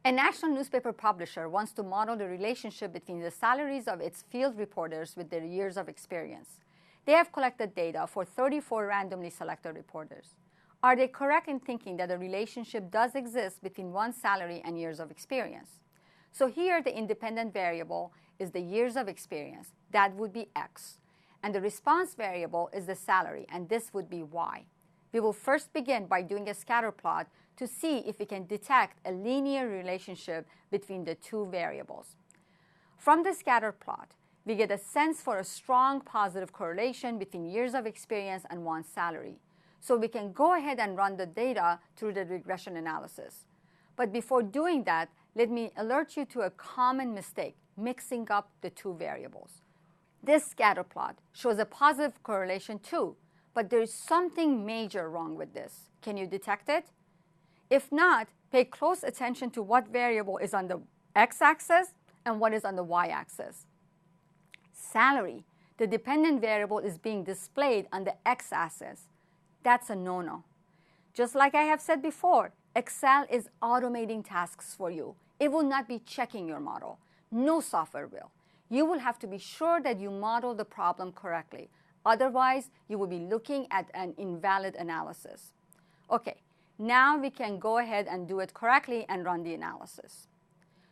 A national newspaper publisher wants to model the relationship between the salaries of its field reporters with their years of experience. They have collected data for 34 randomly selected reporters. Are they correct in thinking that a relationship does exist between one's salary and years of experience? So here the independent variable is the years of experience. That would be X. And the response variable is the salary, and this would be Y. We will first begin by doing a scatter plot to see if we can detect a linear relationship between the two variables. From the scatter plot, we get a sense for a strong positive correlation between years of experience and one's salary. So we can go ahead and run the data through the regression analysis. But before doing that, let me alert you to a common mistake, mixing up the two variables. This scatter plot shows a positive correlation too, but there is something major wrong with this. Can you detect it? If not, pay close attention to what variable is on the x-axis and what is on the y-axis. Salary, the dependent variable, is being displayed on the x-axis. That's a no-no. Just like I have said before, Excel is automating tasks for you. It will not be checking your model. No software will. You will have to be sure that you model the problem correctly. Otherwise, you will be looking at an invalid analysis. Okay, now we can go ahead and do it correctly and run the analysis.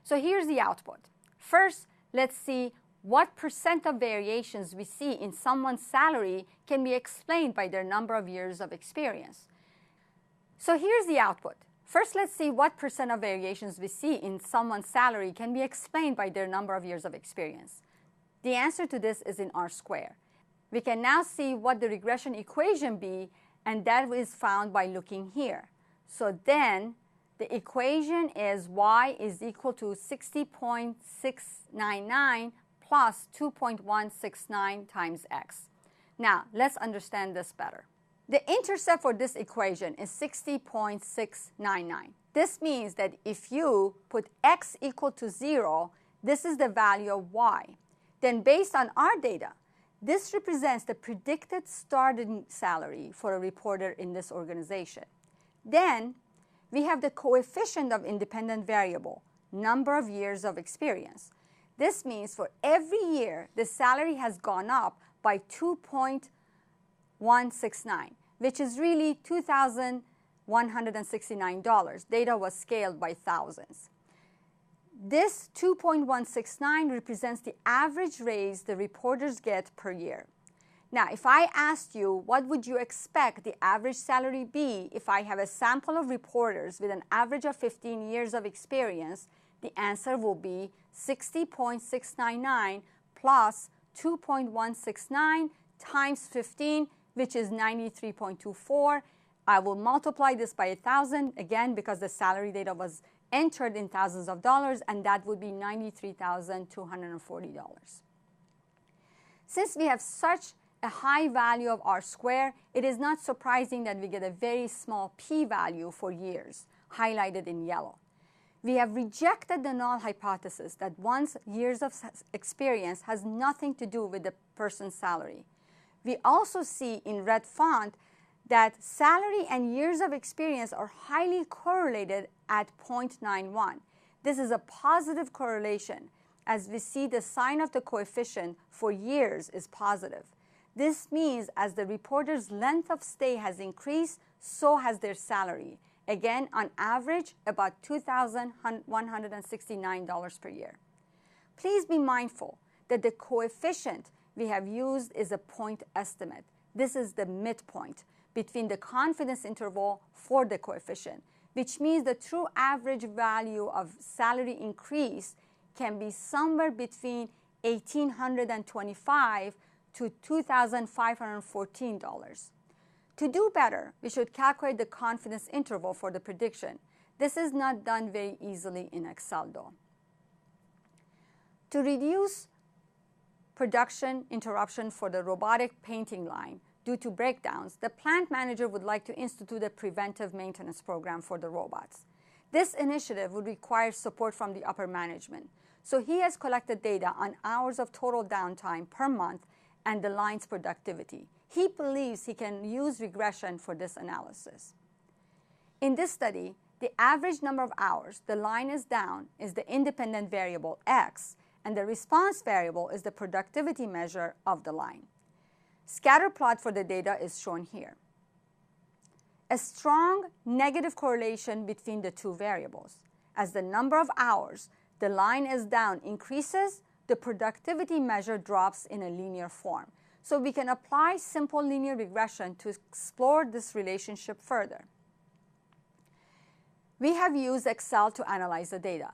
So here's the output. First, let's see what percent of variations we see in someone's salary can be explained by their number of years of experience. So here's the output. First, let's see what percent of variations we see in someone's salary can be explained by their number of years of experience. The answer to this is in R-square. We can now see what the regression equation be, and that is found by looking here. So then the equation is y is equal to 60.699 plus 2.169 times x. Now, let's understand this better. The intercept for this equation is 60.699. This means that if you put x equal to 0, this is the value of y. Then based on our data, this represents the predicted starting salary for a reporter in this organization. Then we have the coefficient of independent variable, number of years of experience. This means for every year, the salary has gone up by 2.169, which is really $2,169. Data was scaled by thousands. This 2.169 represents the average raise the reporters get per year. Now, if I asked you, what would you expect the average salary be if I have a sample of reporters with an average of 15 years of experience, the answer will be 60.699 plus 2.169 times 15, which is 93.24. I will multiply this by 1,000, again, because the salary data was entered in thousands of dollars, and that would be $93,240. Since we have such a high value of R-square, it is not surprising that we get a very small p-value for years, highlighted in yellow. We have rejected the null hypothesis that one's years of experience has nothing to do with the person's salary. We also see in red font that salary and years of experience are highly correlated at 0.91. This is a positive correlation, as we see the sign of the coefficient for years is positive. This means as the reporter's length of stay has increased, so has their salary. Again, on average, about $2,169 per year. Please be mindful that the coefficient we have used is a point estimate. This is the midpoint between the confidence interval for the coefficient, which means the true average value of salary increase can be somewhere between $1,825 to $2,514. To do better, we should calculate the confidence interval for the prediction. This is not done very easily in Excel though. To reduce production interruption for the robotic painting line due to breakdowns, the plant manager would like to institute a preventive maintenance program for the robots. This initiative would require support from the upper management. So he has collected data on hours of total downtime per month and the line's productivity. He believes he can use regression for this analysis. In this study, the the average number of hours the line is down is the independent variable x, and the response variable is the productivity measure of the line. Scatter plot for the data is shown here. A strong negative correlation between the two variables. As the number of hours the line is down increases, the productivity measure drops in a linear form. So we can apply simple linear regression to explore this relationship further. We have used Excel to analyze the data.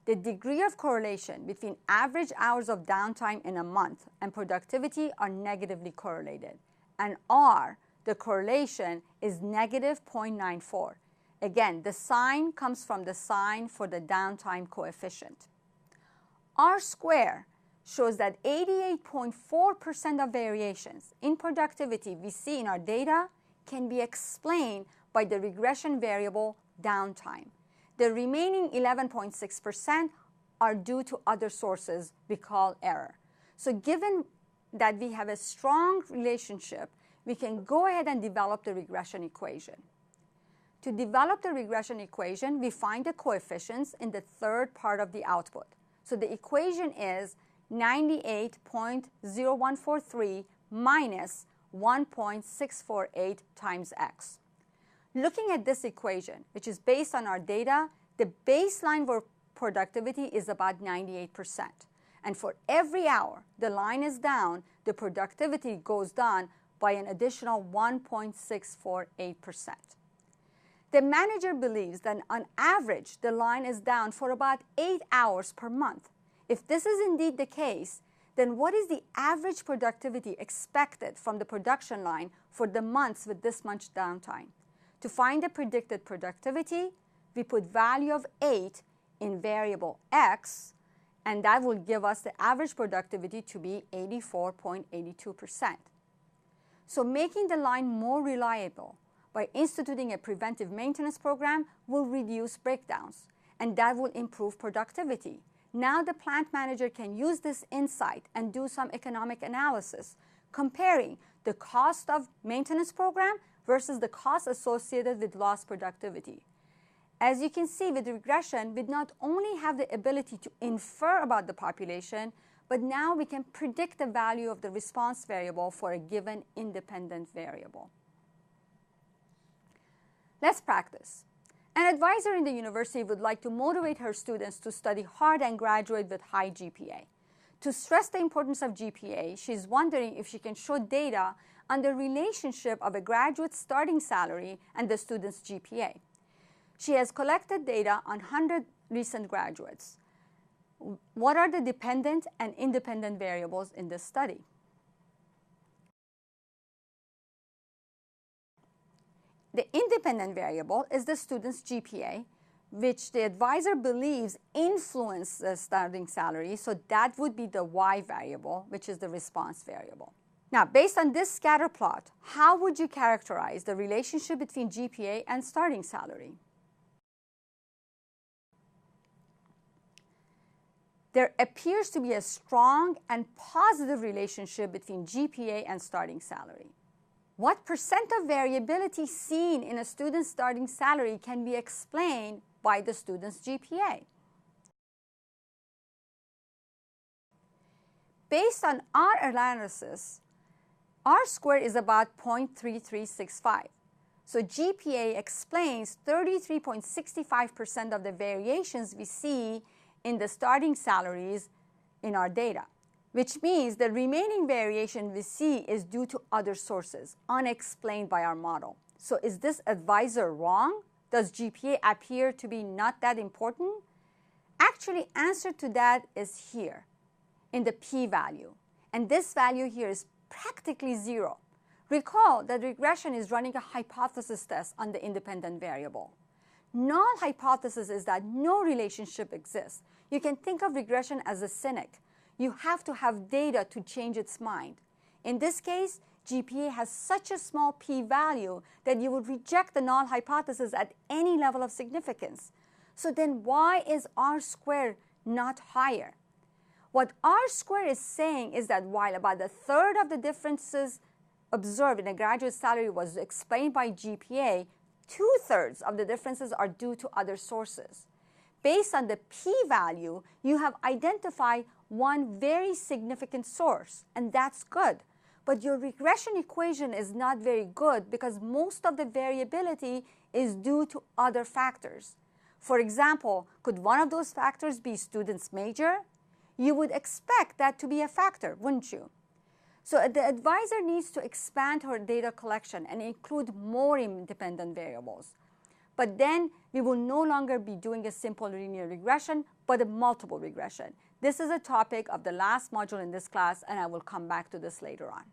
The degree of correlation between average hours of downtime in a month and productivity are negatively correlated, and R, the correlation, is negative 0.94. Again, the sign comes from the sign for the downtime coefficient. R square shows that 88.4% of variations in productivity we see in our data can be explained by the regression variable downtime. The remaining 11.6% are due to other sources we call error. So given that we have a strong relationship, we can go ahead and develop the regression equation. To develop the regression equation, we find the coefficients in the third part of the output. So the equation is 98.0143 minus 1.648 times x. Looking at this equation, which is based on our data, the baseline for productivity is about 98%. And for every hour the line is down, the productivity goes down by an additional 1.648%. The manager believes that on average the line is down for about 8 hours per month. If this is indeed the case, then what is the average productivity expected from the production line for the months with this much downtime? To find the predicted productivity, we put value of 8 in variable x, and that will give us the average productivity to be 84.82%. So making the line more reliable by instituting a preventive maintenance program will reduce breakdowns, and that will improve productivity. Now the plant manager can use this insight and do some economic analysis, comparing the cost of maintenance program versus the cost associated with lost productivity. As you can see with regression, we not only have the ability to infer about the population, but now we can predict the value of the response variable for a given independent variable. Let's practice. An advisor in the university would like to motivate her students to study hard and graduate with high GPA. To stress the importance of GPA, she's wondering if she can show data on the relationship of a graduate's starting salary and the student's GPA. She has collected data on 100 recent graduates. What are the dependent and independent variables in this study? The independent variable is the student's GPA, which the advisor believes influences the starting salary, so that would be the Y variable, which is the response variable. Now, based on this scatter plot, how would you characterize the relationship between GPA and starting salary? There appears to be a strong and positive relationship between GPA and starting salary. What percent of variability seen in a student's starting salary can be explained by the student's GPA? Based on our analysis, R squared is about 0.3365. So GPA explains 33.65% of the variations we see in the starting salaries in our data, which means the remaining variation we see is due to other sources, unexplained by our model. So is this advisor wrong? Does GPA appear to be not that important? Actually, answer to that is here in the p-value. And this value here is practically 0. Recall that regression is running a hypothesis test on the independent variable. Null hypothesis is that no relationship exists. You can think of regression as a cynic. You have to have data to change its mind. In this case, GPA has such a small p-value that you would reject the null hypothesis at any level of significance. So then why is R squared not higher? What R squared is saying is that while about a third of the differences observed in a graduate salary was explained by GPA, 2/3 of the differences are due to other sources. Based on the p-value, you have identified one very significant source, and that's good. But your regression equation is not very good because most of the variability is due to other factors. For example, could one of those factors be student's major? You would expect that to be a factor, wouldn't you? So the advisor needs to expand her data collection and include more independent variables. But then we will no longer be doing a simple linear regression, but a multiple regression. This is a topic of the last module in this class, and I will come back to this later on.